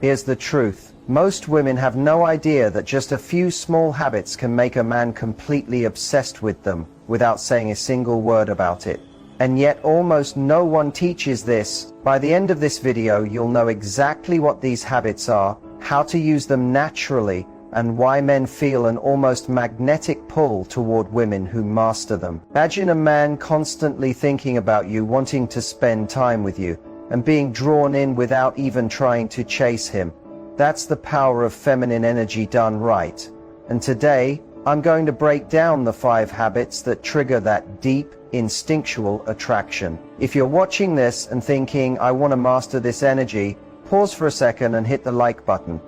Here's the truth. Most women have no idea that just a few small habits can make a man completely obsessed with them without saying a single word about it. And yet almost no one teaches this. By the end of this video, you'll know exactly what these habits are, how to use them naturally, and why men feel an almost magnetic pull toward women who master them. Imagine a man constantly thinking about you, wanting to spend time with you, and being drawn in without even trying to chase him. That's the power of feminine energy done right. And today, I'm going to break down the 5 habits that trigger that deep, instinctual attraction. If you're watching this and thinking, I want to master this energy, pause for a second and hit the like button.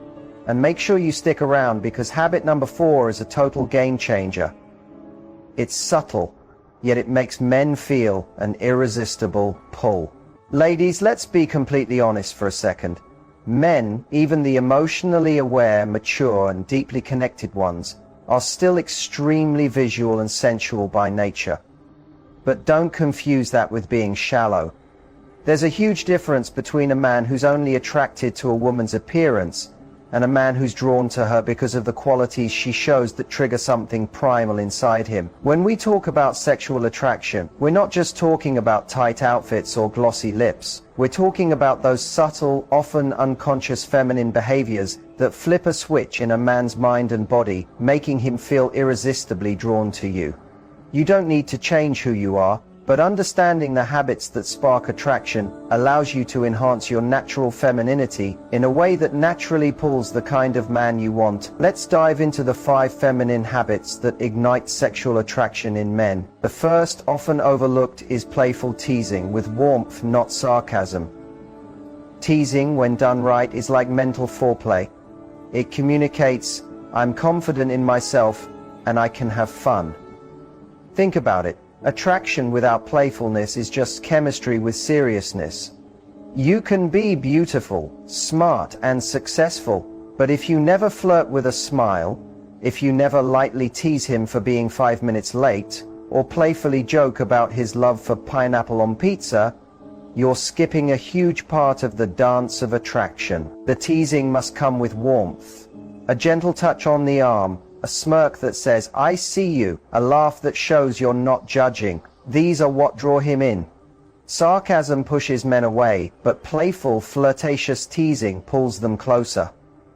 And make sure you stick around, because habit number 4 is a total game changer. It's subtle, yet it makes men feel an irresistible pull. Ladies, let's be completely honest for a second. Men, even the emotionally aware, mature, and deeply connected ones, are still extremely visual and sensual by nature. But don't confuse that with being shallow. There's a huge difference between a man who's only attracted to a woman's appearance and a man who's drawn to her because of the qualities she shows that trigger something primal inside him. When we talk about sexual attraction, we're not just talking about tight outfits or glossy lips. We're talking about those subtle, often unconscious feminine behaviors that flip a switch in a man's mind and body, making him feel irresistibly drawn to you. You don't need to change who you are, but understanding the habits that spark attraction allows you to enhance your natural femininity in a way that naturally pulls the kind of man you want. Let's dive into the 5 feminine habits that ignite sexual attraction in men. The first, often overlooked, is playful teasing with warmth, not sarcasm. Teasing, when done right, is like mental foreplay. It communicates, I'm confident in myself and I can have fun. Think about it. Attraction without playfulness is just chemistry with seriousness. You can be beautiful, smart, and successful, but if you never flirt with a smile, if you never lightly tease him for being 5 minutes late, or playfully joke about his love for pineapple on pizza, you're skipping a huge part of the dance of attraction. The teasing must come with warmth. A gentle touch on the arm, a smirk that says, I see you, a laugh that shows you're not judging. These are what draw him in. Sarcasm pushes men away, but playful, flirtatious teasing pulls them closer.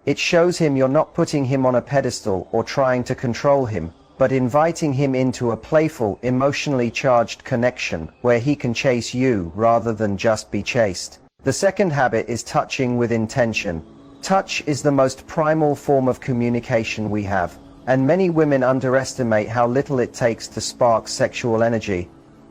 It shows him you're not putting him on a pedestal or trying to control him, but inviting him into a playful, emotionally charged connection where he can chase you rather than just be chased. The second habit is touching with intention. Touch is the most primal form of communication we have, and many women underestimate how little it takes to spark sexual energy.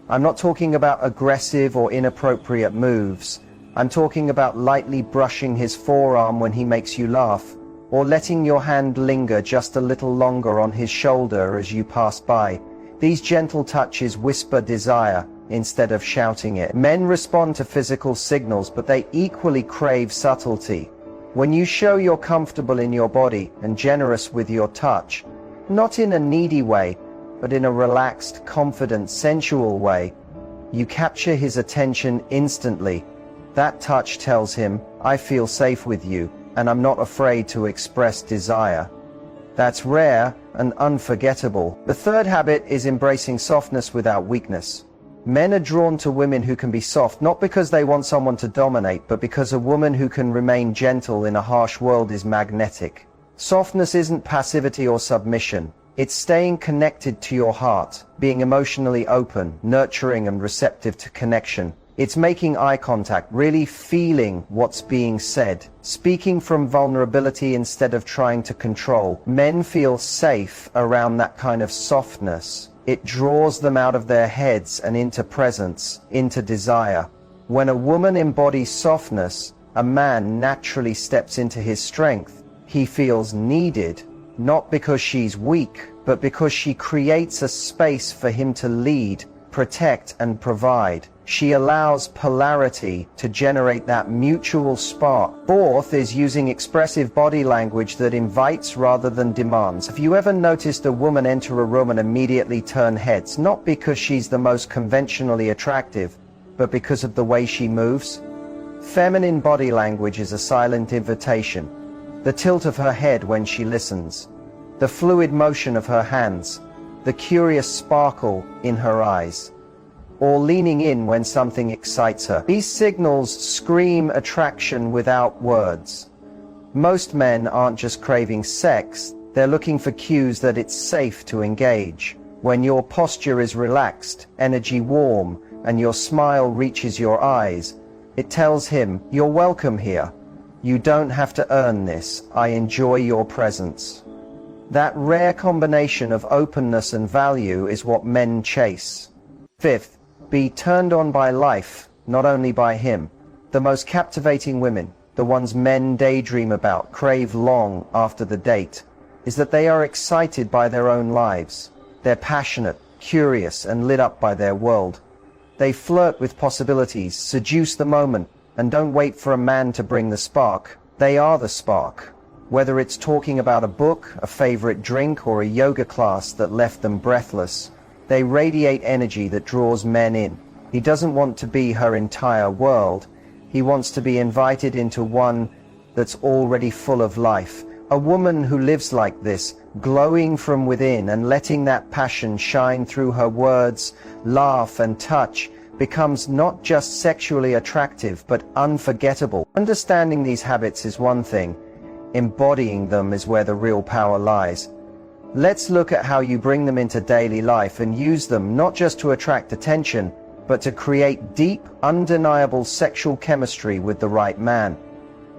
I'm not talking about aggressive or inappropriate moves. I'm talking about lightly brushing his forearm when he makes you laugh, or letting your hand linger just a little longer on his shoulder as you pass by. These gentle touches whisper desire instead of shouting it. Men respond to physical signals, but they equally crave subtlety. When you show you're comfortable in your body and generous with your touch, not in a needy way, but in a relaxed, confident, sensual way, you capture his attention instantly. That touch tells him, I feel safe with you, and I'm not afraid to express desire. That's rare and unforgettable. The third habit is embracing softness without weakness. Men are drawn to women who can be soft, not because they want someone to dominate, but because a woman who can remain gentle in a harsh world is magnetic. Softness isn't passivity or submission. It's staying connected to your heart, being emotionally open, nurturing, and receptive to connection. It's making eye contact, really feeling what's being said, speaking from vulnerability instead of trying to control. Men feel safe around that kind of softness. It draws them out of their heads and into presence, into desire. When a woman embodies softness, a man naturally steps into his strength. He feels needed, not because she's weak, but because she creates a space for him to lead, protect, and provide. She allows polarity to generate that mutual spark. Fourth is using expressive body language that invites rather than demands. Have you ever noticed a woman enter a room and immediately turn heads, not because she's the most conventionally attractive, but because of the way she moves? Feminine body language is a silent invitation. The tilt of her head when she listens, the fluid motion of her hands, the curious sparkle in her eyes, or leaning in when something excites her. These signals scream attraction without words. Most men aren't just craving sex, they're looking for cues that it's safe to engage. When your posture is relaxed, energy warm, and your smile reaches your eyes, it tells him, you're welcome here. You don't have to earn this. I enjoy your presence. That rare combination of openness and value is what men chase. Fifth, be turned on by life, not only by him. The most captivating women, the ones men daydream about, crave long after the date, is that they are excited by their own lives. They're passionate, curious, and lit up by their world. They flirt with possibilities, seduce the moment, and don't wait for a man to bring the spark. They are the spark. Whether it's talking about a book, a favorite drink, or a yoga class that left them breathless, they radiate energy that draws men in. He doesn't want to be her entire world. He wants to be invited into one that's already full of life. A woman who lives like this, glowing from within and letting that passion shine through her words, laugh, and touch, becomes not just sexually attractive but unforgettable. Understanding these habits is one thing. Embodying them is where the real power lies. Let's look at how you bring them into daily life and use them not just to attract attention, but to create deep, undeniable sexual chemistry with the right man.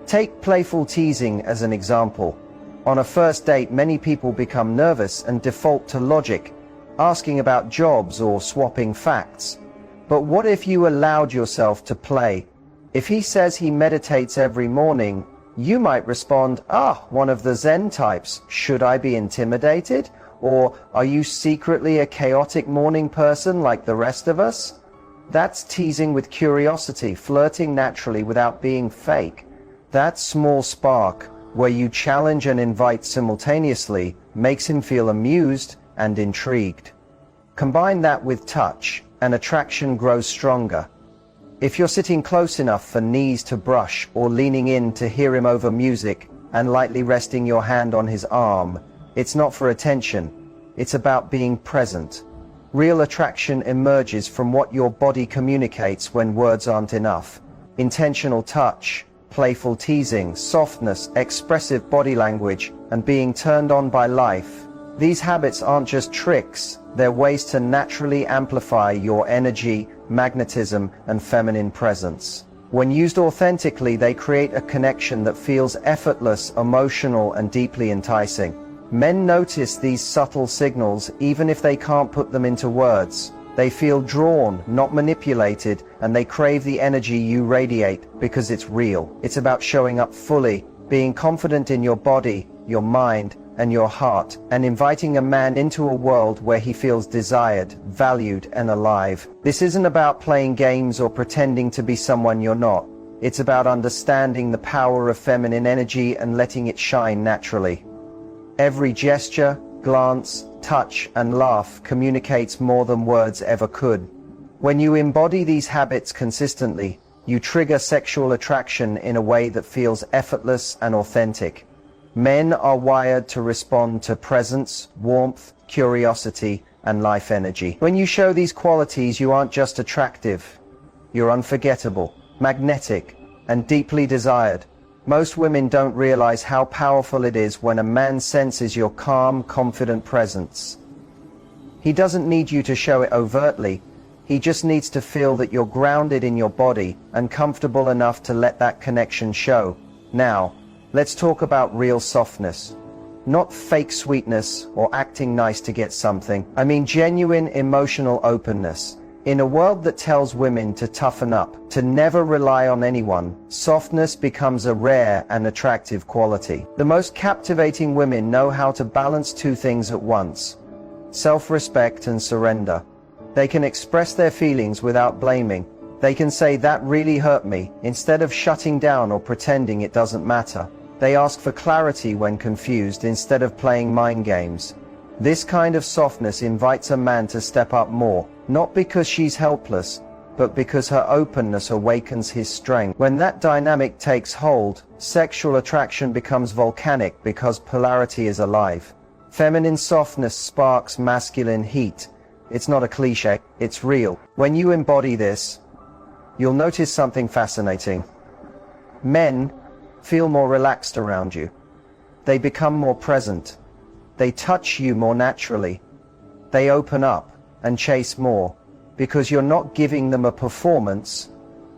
Take playful teasing as an example. On a first date, many people become nervous and default to logic, asking about jobs or swapping facts. But what if you allowed yourself to play? If he says he meditates every morning, you might respond, one of the Zen types. Should I be intimidated? Or are you secretly a chaotic morning person like the rest of us? That's teasing with curiosity, flirting naturally without being fake. That small spark, where you challenge and invite simultaneously, makes him feel amused and intrigued. Combine that with touch, and attraction grows stronger. If you're sitting close enough for knees to brush or leaning in to hear him over music and lightly resting your hand on his arm, it's not for attention, it's about being present. Real attraction emerges from what your body communicates when words aren't enough. Intentional touch, playful teasing, softness, expressive body language, and being turned on by life. These habits aren't just tricks, they're ways to naturally amplify your energy, magnetism, and feminine presence. When used authentically, they create a connection that feels effortless, emotional, and deeply enticing. Men notice these subtle signals even if they can't put them into words. They feel drawn, not manipulated, and they crave the energy you radiate because it's real. It's about showing up fully, being confident in your body, your mind, and your heart, and inviting a man into a world where he feels desired, valued, and alive. This isn't about playing games or pretending to be someone you're not. It's about understanding the power of feminine energy and letting it shine naturally. Every gesture, glance, touch, and laugh communicates more than words ever could. When you embody these habits consistently, you trigger sexual attraction in a way that feels effortless and authentic. Men are wired to respond to presence, warmth, curiosity, and life energy. When you show these qualities, you aren't just attractive. You're unforgettable, magnetic, and deeply desired. Most women don't realize how powerful it is when a man senses your calm, confident presence. He doesn't need you to show it overtly. He just needs to feel that you're grounded in your body and comfortable enough to let that connection show. Now, let's talk about real softness. Not fake sweetness or acting nice to get something. I mean genuine emotional openness. In a world that tells women to toughen up, to never rely on anyone, softness becomes a rare and attractive quality. The most captivating women know how to balance two things at once: self-respect and surrender. They can express their feelings without blaming. They can say, "That really hurt me," instead of shutting down or pretending it doesn't matter. They ask for clarity when confused instead of playing mind games. This kind of softness invites a man to step up more, not because she's helpless, but because her openness awakens his strength. When that dynamic takes hold, sexual attraction becomes volcanic because polarity is alive. Feminine softness sparks masculine heat. It's not a cliche, it's real. When you embody this, you'll notice something fascinating. Men feel more relaxed around you. They become more present. They touch you more naturally. They open up and chase more because you're not giving them a performance.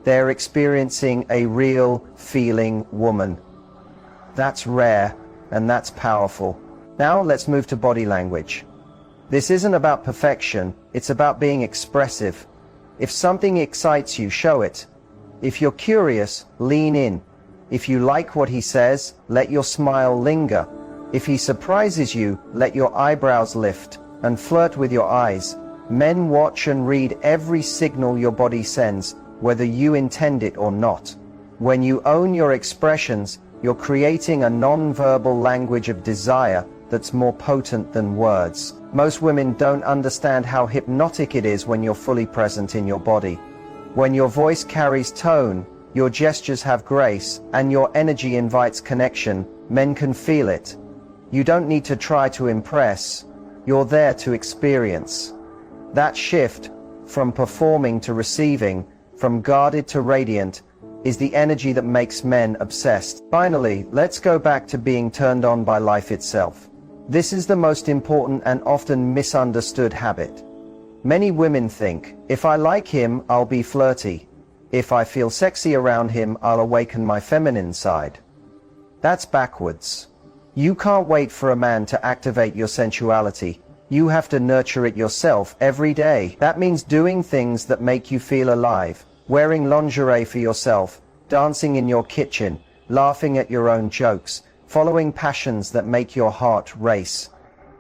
They're experiencing a real feeling woman. That's rare and that's powerful. Now let's move to body language. This isn't about perfection, it's about being expressive. If something excites you, show it. If you're curious, lean in. If you like what he says, let your smile linger. If he surprises you, let your eyebrows lift and flirt with your eyes. Men watch and read every signal your body sends, whether you intend it or not. When you own your expressions, you're creating a non-verbal language of desire that's more potent than words. Most women don't understand how hypnotic it is when you're fully present in your body. When your voice carries tone, your gestures have grace, and your energy invites connection, men can feel it. You don't need to try to impress, you're there to experience. That shift, from performing to receiving, from guarded to radiant, is the energy that makes men obsessed. Finally, let's go back to being turned on by life itself. This is the most important and often misunderstood habit. Many women think, if I like him, I'll be flirty. If I feel sexy around him, I'll awaken my feminine side. That's backwards. You can't wait for a man to activate your sensuality. You have to nurture it yourself every day. That means doing things that make you feel alive, wearing lingerie for yourself, dancing in your kitchen, laughing at your own jokes, following passions that make your heart race.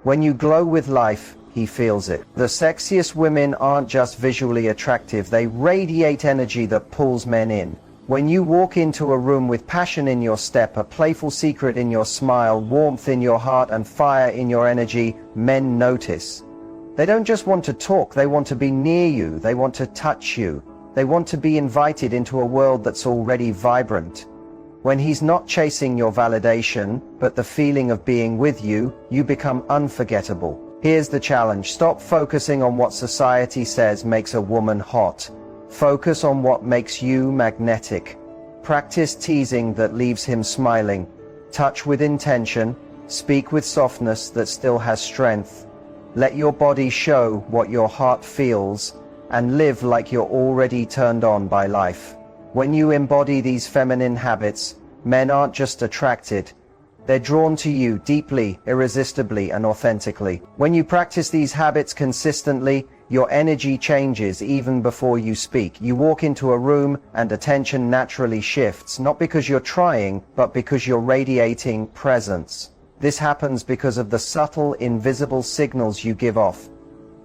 When you glow with life, he feels it. The sexiest women aren't just visually attractive, they radiate energy that pulls men in. When you walk into a room with passion in your step, a playful secret in your smile, warmth in your heart, and fire in your energy, men notice. They don't just want to talk, they want to be near you, they want to touch you. They want to be invited into a world that's already vibrant. When he's not chasing your validation, but the feeling of being with you, you become unforgettable. Here's the challenge. Stop focusing on what society says makes a woman hot. Focus on what makes you magnetic. Practice teasing that leaves him smiling. Touch with intention. Speak with softness that still has strength. Let your body show what your heart feels, and live like you're already turned on by life. When you embody these feminine habits, men aren't just attracted. They're drawn to you deeply, irresistibly, and authentically. When you practice these habits consistently, your energy changes even before you speak. You walk into a room and attention naturally shifts, not because you're trying, but because you're radiating presence. This happens because of the subtle, invisible signals you give off.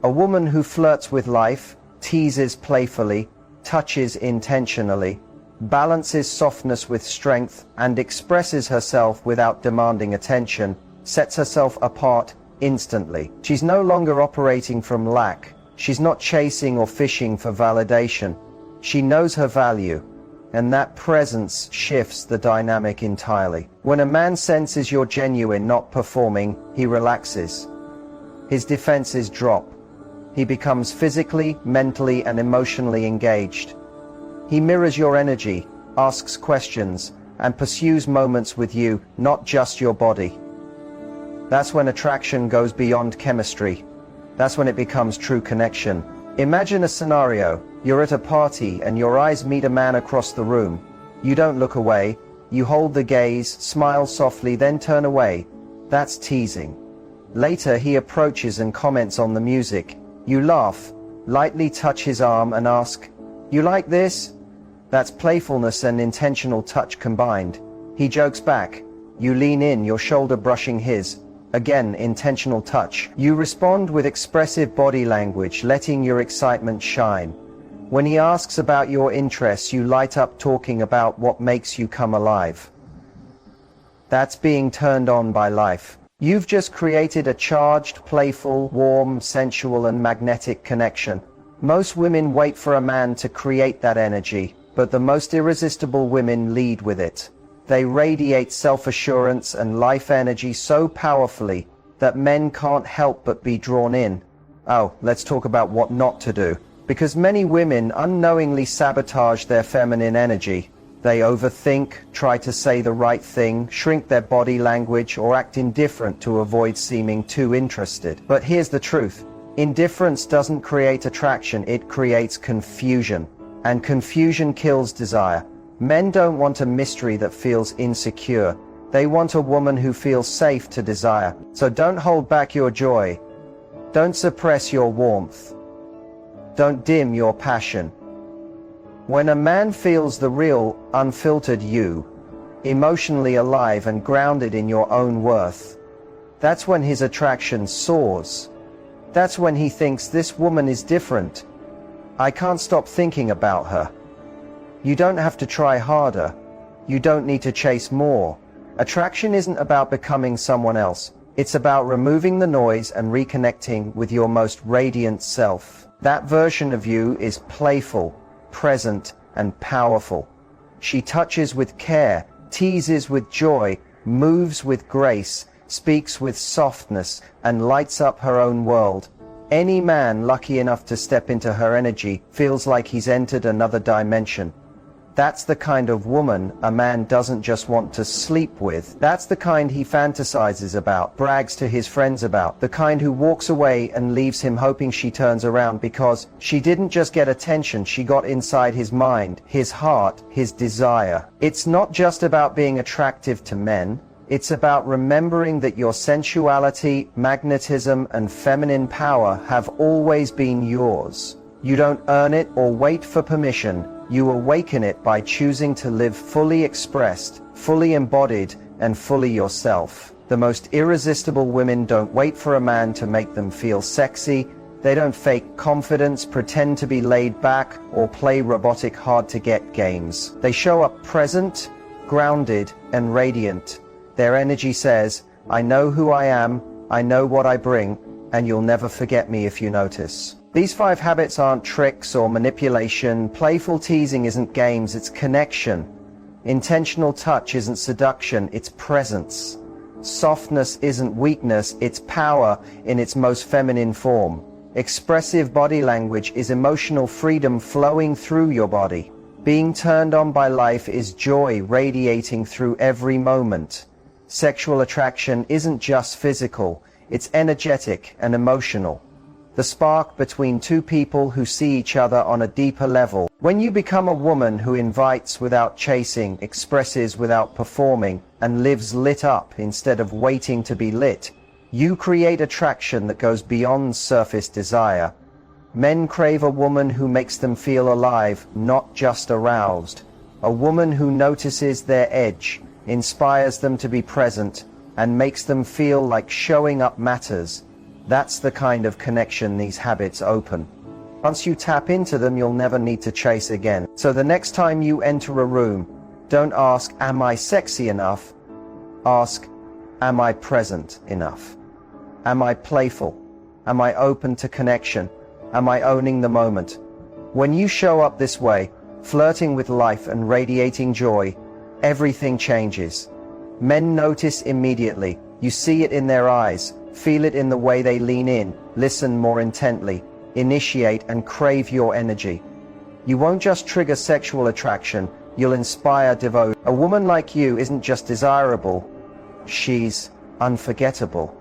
A woman who flirts with life, teases playfully, touches intentionally, balances softness with strength, and expresses herself without demanding attention, sets herself apart instantly. She's no longer operating from lack. She's not chasing or fishing for validation. She knows her value, and that presence shifts the dynamic entirely. When a man senses you're genuine, not performing, he relaxes. His defenses drop. He becomes physically, mentally, and emotionally engaged. He mirrors your energy, asks questions, and pursues moments with you, not just your body. That's when attraction goes beyond chemistry. That's when it becomes true connection. Imagine a scenario. You're at a party and your eyes meet a man across the room. You don't look away. You hold the gaze, smile softly, then turn away. That's teasing. Later he approaches and comments on the music. You laugh, lightly touch his arm and ask, "You like this?" That's playfulness and intentional touch combined. He jokes back. You lean in, your shoulder brushing his. Again, intentional touch. You respond with expressive body language, letting your excitement shine. When he asks about your interests, you light up talking about what makes you come alive. That's being turned on by life. You've just created a charged, playful, warm, sensual, and magnetic connection. Most women wait for a man to create that energy, but the most irresistible women lead with it. They radiate self-assurance and life energy so powerfully that men can't help but be drawn in. Oh, let's talk about what not to do. Because many women unknowingly sabotage their feminine energy. They overthink, try to say the right thing, shrink their body language, or act indifferent to avoid seeming too interested. But here's the truth. Indifference doesn't create attraction, it creates confusion. And confusion kills desire. Men don't want a mystery that feels insecure. They want a woman who feels safe to desire. So don't hold back your joy. Don't suppress your warmth. Don't dim your passion. When a man feels the real, unfiltered you, emotionally alive and grounded in your own worth, that's when his attraction soars. That's when he thinks, this woman is different. I can't stop thinking about her. You don't have to try harder. You don't need to chase more. Attraction isn't about becoming someone else. It's about removing the noise and reconnecting with your most radiant self. That version of you is playful, present, and powerful. She touches with care, teases with joy, moves with grace, speaks with softness, and lights up her own world. Any man lucky enough to step into her energy feels like he's entered another dimension. That's the kind of woman a man doesn't just want to sleep with. That's the kind he fantasizes about, brags to his friends about, the kind who walks away and leaves him hoping she turns around because she didn't just get attention, she got inside his mind, his heart, his desire. It's not just about being attractive to men. It's about remembering that your sensuality, magnetism, and feminine power have always been yours. You don't earn it or wait for permission. You awaken it by choosing to live fully expressed, fully embodied, and fully yourself. The most irresistible women don't wait for a man to make them feel sexy. They don't fake confidence, pretend to be laid back, or play robotic hard-to-get games. They show up present, grounded, and radiant. Their energy says, I know who I am, I know what I bring, and you'll never forget me if you notice. These 5 habits aren't tricks or manipulation. Playful teasing isn't games, it's connection. Intentional touch isn't seduction, it's presence. Softness isn't weakness, it's power in its most feminine form. Expressive body language is emotional freedom flowing through your body. Being turned on by life is joy radiating through every moment. Sexual attraction isn't just physical, it's energetic and emotional. The spark between two people who see each other on a deeper level. When you become a woman who invites without chasing, expresses without performing, and lives lit up instead of waiting to be lit, you create attraction that goes beyond surface desire. Men crave a woman who makes them feel alive, not just aroused. A woman who notices their edge, inspires them to be present, and makes them feel like showing up matters. That's the kind of connection these habits open. Once you tap into them, you'll never need to chase again. So the next time you enter a room, don't ask, am I sexy enough? Ask, am I present enough? Am I playful? Am I open to connection? Am I owning the moment? When you show up this way, flirting with life and radiating joy, everything changes. Men notice immediately. You see it in their eyes. Feel it in the way they lean in, listen more intently, initiate and crave your energy. You won't just trigger sexual attraction, you'll inspire devotion. A woman like you isn't just desirable, she's unforgettable.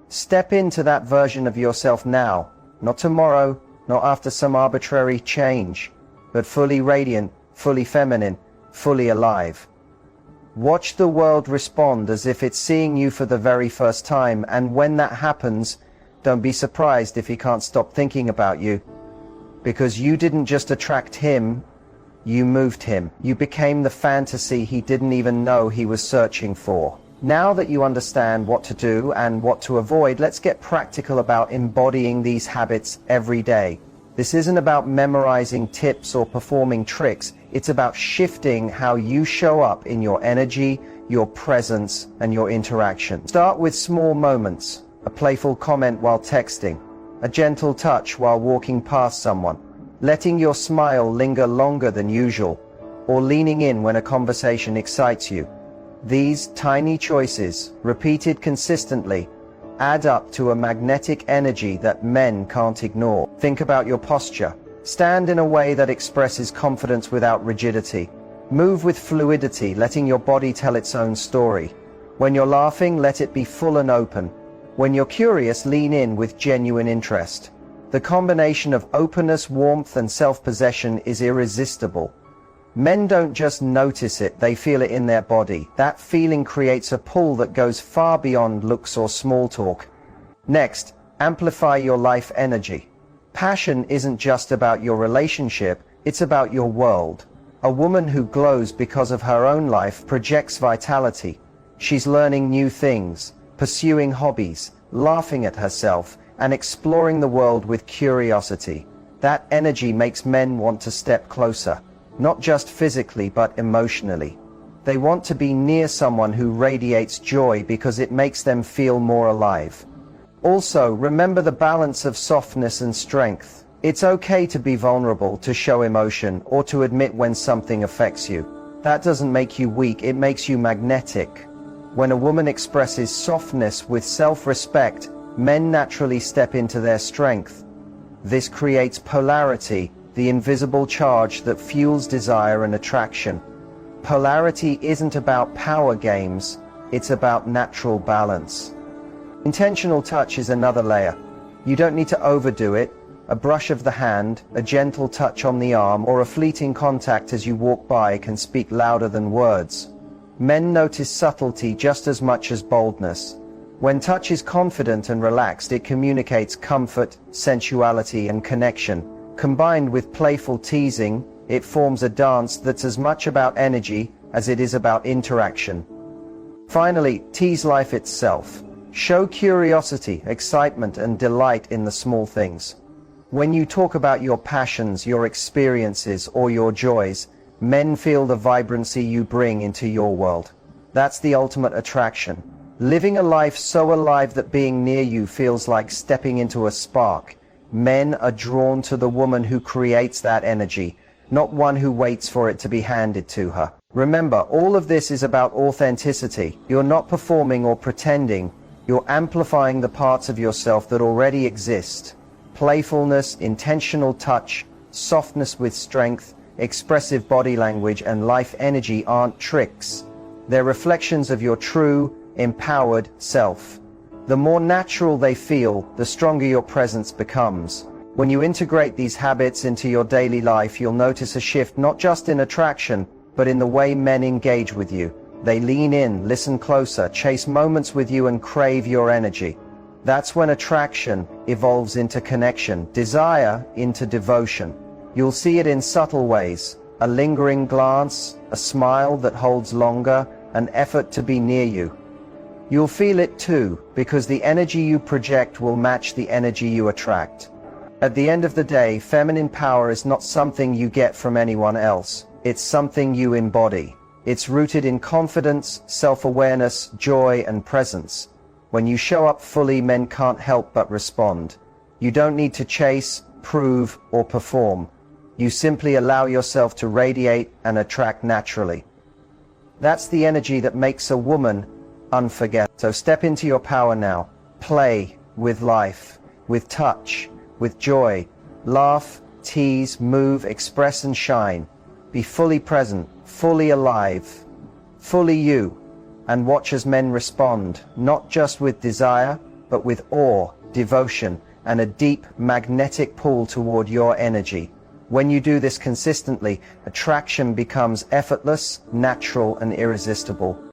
Step into that version of yourself now, not tomorrow, not after some arbitrary change, but fully radiant, fully feminine, fully alive. Watch the world respond as if it's seeing you for the very first time, and when that happens, don't be surprised if he can't stop thinking about you. Because you didn't just attract him, you moved him. You became the fantasy he didn't even know he was searching for. Now that you understand what to do and what to avoid, let's get practical about embodying these habits every day. This isn't about memorizing tips or performing tricks. It's about shifting how you show up in your energy, your presence, and your interaction. Start with small moments. A playful comment while texting. a gentle touch while walking past someone, letting your smile linger longer than usual, or leaning in when a conversation excites you. These tiny choices, repeated consistently, add up to a magnetic energy that men can't ignore. Think about your posture. Stand in a way that expresses confidence without rigidity. Move with fluidity, letting your body tell its own story. When you're laughing, let it be full and open. When you're curious, lean in with genuine interest. The combination of openness, warmth, and self-possession is irresistible. Men don't just notice it, they feel it in their body. That feeling creates a pull that goes far beyond looks or small talk. Next, amplify your life energy. Passion isn't just about your relationship, it's about your world. A woman who glows because of her own life projects vitality. She's learning new things, pursuing hobbies, laughing at herself, and exploring the world with curiosity. That energy makes men want to step closer, not just physically but emotionally. They want to be near someone who radiates joy because it makes them feel more alive. Also, remember the balance of softness and strength. It's okay to be vulnerable, to show emotion, or to admit when something affects you. That doesn't make you weak, it makes you magnetic. When a woman expresses softness with self-respect, men naturally step into their strength. This creates polarity, the invisible charge that fuels desire and attraction. Polarity isn't about power games, it's about natural balance. Intentional touch is another layer. You don't need to overdo it. A brush of the hand, a gentle touch on the arm, or a fleeting contact as you walk by can speak louder than words. Men notice subtlety just as much as boldness. When touch is confident and relaxed, it communicates comfort, sensuality, and connection. Combined with playful teasing, it forms a dance that's as much about energy as it is about interaction. Finally, tease life itself. Show curiosity, excitement, and delight in the small things. When you talk about your passions, your experiences, or your joys, men feel the vibrancy you bring into your world. That's the ultimate attraction. Living a life so alive that being near you feels like stepping into a spark. Men are drawn to the woman who creates that energy, not one who waits for it to be handed to her. Remember, all of this is about authenticity. You're not performing or pretending. You're amplifying the parts of yourself that already exist. Playfulness, intentional touch, softness with strength, expressive body language, and life energy aren't tricks. They're reflections of your true, empowered self. The more natural they feel, the stronger your presence becomes. When you integrate these habits into your daily life, you'll notice a shift not just in attraction, but in the way men engage with you. They lean in, listen closer, chase moments with you, and crave your energy. That's when attraction evolves into connection, desire into devotion. You'll see it in subtle ways: a lingering glance, a smile that holds longer, an effort to be near you. You'll feel it too, because the energy you project will match the energy you attract. At the end of the day, feminine power is not something you get from anyone else. It's something you embody. It's rooted in confidence, self-awareness, joy, and presence. When you show up fully, men can't help but respond. You don't need to chase, prove, or perform. You simply allow yourself to radiate and attract naturally. That's the energy that makes a woman unforgettable. So step into your power now. Play with life, with touch, with joy. Laugh, tease, move, express, and shine. Be fully present, fully alive, fully you, and watch as men respond, not just with desire, but with awe, devotion, and a deep magnetic pull toward your energy. When you do this consistently, attraction becomes effortless, natural, and irresistible.